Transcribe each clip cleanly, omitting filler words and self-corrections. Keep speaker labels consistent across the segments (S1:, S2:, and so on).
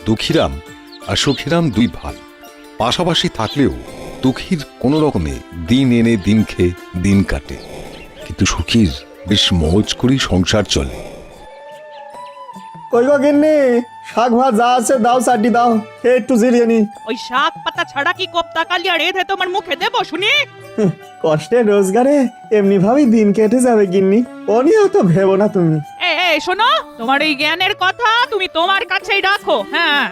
S1: দুঃখীরাম আর সুখীরাম দুই ভাই পাশাপাশি থাকলেও দুঃখীর কোনো রকমে দিন এনে দিন খেয়ে দিন কাটে, কিন্তু সুখীর বেশ মৌজ করেই সংসার চলে।
S2: কই গো গিন্নি, শাক ভাত যা আছে দাও, চাটি দাও, খেয়ে একটু জিরিয়ে নি।
S3: ওই শাক পাতা ছাড়া কি কোপ্তা কালিয়া রেধে তোমার মুখে দেবো শুনি?
S2: কষ্টের রোজগারে এমনি ভাবেই দিন কেটে যাবে গিন্নি, ও নিয়েও তো ভেবো না তুমি।
S3: এই শোনো, তোমার এই জ্ঞানের কথা তুমি তোমার কাছেই রাখো। হ্যাঁ,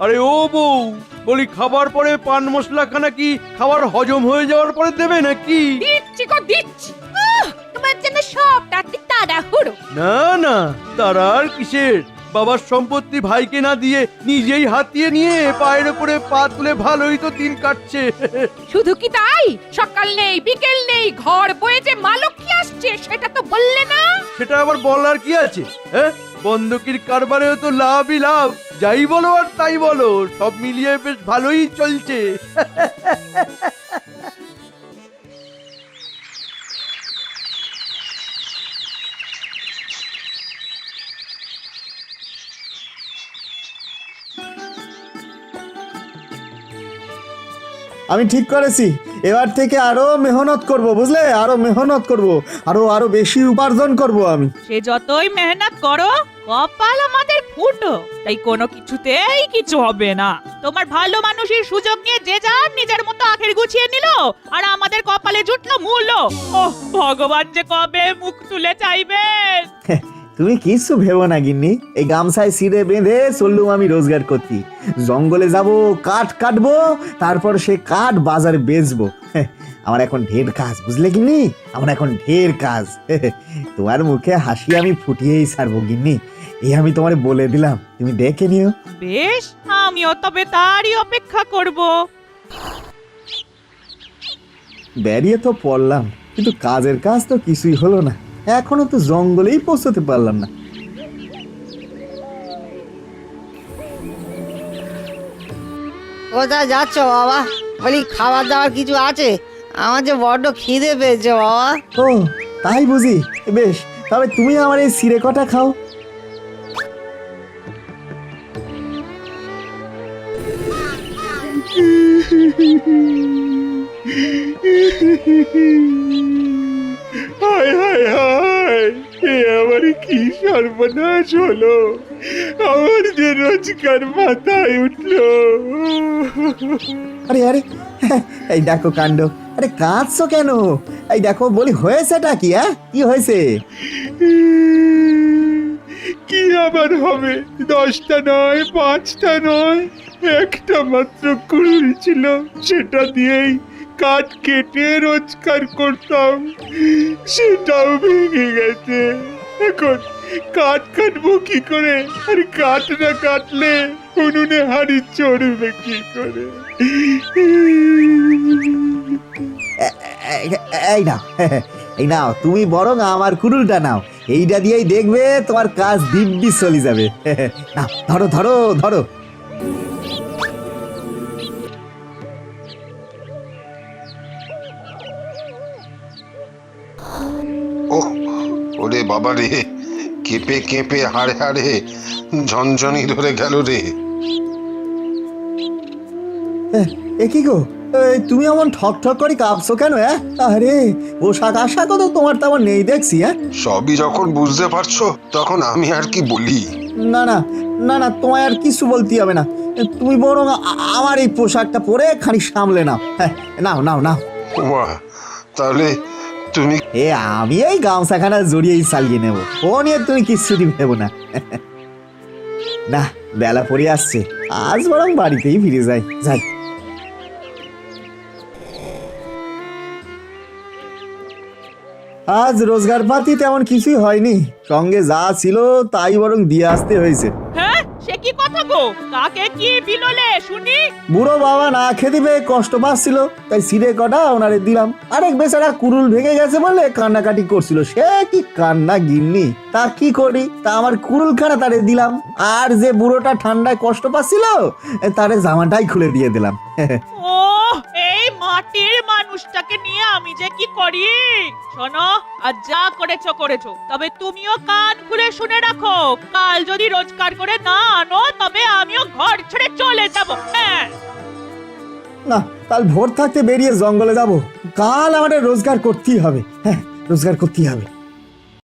S4: আরে ও বউ, বলি খাবার পরে পান মশলা খানা কি খাবার হজম হয়ে যাওয়ার পরে দেবে নাকি?
S3: দিচ্ছি গো দিচ্ছি। তোমার জন্য সবটা তাড়াহুড়ো।
S4: না না, তারা আর কিসের, বাবার সম্পত্তি ভাইকে না দিয়ে নিজেই হাতিয়ে নিয়ে পায়ের উপরে পা তুলে ভালোই তো দিন কাটছে।
S3: শুধু কি তাই, সকাল নেই বিকেল নেই, ঘর বয়ে যে মালক্ষী আসছে সেটা তো বললে না।
S4: সেটা আবার বলার কি আছে? হ্যাঁ, বন্ধকির কারবারেও তো লাভই লাভ, যাই বলো আর তাই বলো, সব মিলিয়ে বেশ ভালোই চলছে।
S2: আমি ঠিক করেছি, এবার থেকে আরো মেহনত করব, বুঝলে, আরো মেহনত করব, আরো বেশি উপার্জন করব আমি।
S3: সে যতই মেহনত করো, কপাল আমাদের ফুটো, তাই কোনো কিছুতেই কিছু হবে না। তোমার ভালো মানুষের সুযোগ নিয়ে যে যার নিজের মতো আখের গুছিয়ে নিল, আর আমাদের কপালে জুটলো মূল্য। ওহ ভগবান যে কবে মুখ তুলে চাইবেন।
S2: তুমি কিছু ভেবো না গিন্নি, এই গামছায় সিরে বেঁধে চললুম আমি রোজগার করতে। জঙ্গলে যাব, কাঠ কাটবো, তারপর সে কাঠ বাজারে বেচবো। আমার এখন ঢের কাজ, বুঝলে গিন্নি, আমার এখন ঢের কাজ। তোমার মুখে হাসি আমি ফুটিয়েই ছাড়বো গিন্নি, এই আমি তোমারে বলে দিলাম, তুমি দেখে নিও।
S3: বেশ, আমিও তবে তারই অপেক্ষা করব।
S2: বেরিয়ে তো পড়লাম, কিন্তু কাজের কাজ তো কিছুই হলো না, এখনো তো জঙ্গলেই পৌঁছতে পারলাম না।
S5: কোথায় যাচ্ছ বাবা? বলি খাবার দাবার কিছু আছে? আমার যে বড্ড খিদে পেয়েছে বাবা।
S2: ও তাই বুঝি, বেশ, তবে তুমি আমার এই সিরে কটা খাও।
S6: হায় হায় হায়, এ আমার কি সর্বনাশ হলো, আমার যে রোজগার মাথায় উঠলো।
S2: আরে আরে, এই দেখো কাণ্ড, আরে কাঁদছো কেন? এই দেখো বলি, হয়েছেটা কি? কি হয়েছে?
S6: কি আবার হবে, 10টা নয়, 5টা নয়, একটা মাত্র কুড়ুল ছিল, সেটা দিয়েই কাঠ কেটে রোজগার করতাম, সেটাও ভেঙে গেছে। এখন কাঠ কাটবো কি করে? আর কাঠ না কাটলে উনুনে হাড়ি চড়বে কি করে?
S2: এই নাও, এই নাও, তুমি বরং আমার কুড়ুলটা নাও, এইটা দিয়েই দেখবে তোমার কাজ দিব্যি চলে যাবে। নাও, ধরো ধরো ধরো।
S7: ওহ, ওরে বাবা রে, কেঁপে কেঁপে হাড়ে হাড়ে ঝনঝনি ধরে গেল রে।
S2: এ কি গো, তুমি এমন ঠক ঠক করে কাঁপছো কেন? আরে পোশাক আশাকও তো তোমার তেমন নেই দেখছি।
S7: সবই যখন বুঝতে পারছো, তখন আমি আর কি বলি?
S2: না না না না, তোমায় আর কিছু বলতে হবে না, তুমি বরং আমার এই পোশাকটা পরে খানিক সামলে নাও। নাও নাও নাও।
S7: বাহ, তাহলে তুমি?
S2: আমি এই গামছাখানা জড়িয়েই চালিয়ে নেব, ও নিয়ে তুমি কিচ্ছুটি ভেবো না। না, বেলা পড়ে আসছে, আজ বরং বাড়িতেই ফিরে যাই। যাই। আজ রোজগার পাতি তেমন কিছুই হয়নি, সঙ্গে যা ছিল তাই বরং দিয়ে আসতে হয়েছে।
S3: হ্যাঁ, সে কি কথা গো? কাকে কি বিললে শুনি?
S2: বুড়ো বাবা না খেতে পেয়ে কষ্ট পাচ্ছিল, তাই সিরে কটা ওনারে দিলাম। আরেক বেচারা কুড়ুল ভেঙে গেছে বলে কান্নাকাটি করছিল, সে কি কান্না গিন্নি, তা কি করি, তা আমার কুড়ুল খানা তারে দিলাম, আর যে বুড়োটা ঠান্ডায় কষ্ট পাচ্ছিল তারে জামাটাই খুলে দিয়ে দিলাম।
S3: ও এই মাটির মানুষ মানুষটাকে নিয়ে আমি যে কি করি। শোনো, আর যা করেছো করেছো, তবে তুমিও কান খুলে শুনে রাখো, কাল যদি রোজগার করে না আনো তবে আমিও ঘর ছেড়ে চলে যাব। হ্যাঁ,
S2: না, কাল ভোর থাকতে বেরিয়ে জঙ্গলে যাব। কাল আমাদের রোজগার করতেই হবে। হ্যাঁ, রোজগার করতেই হবে।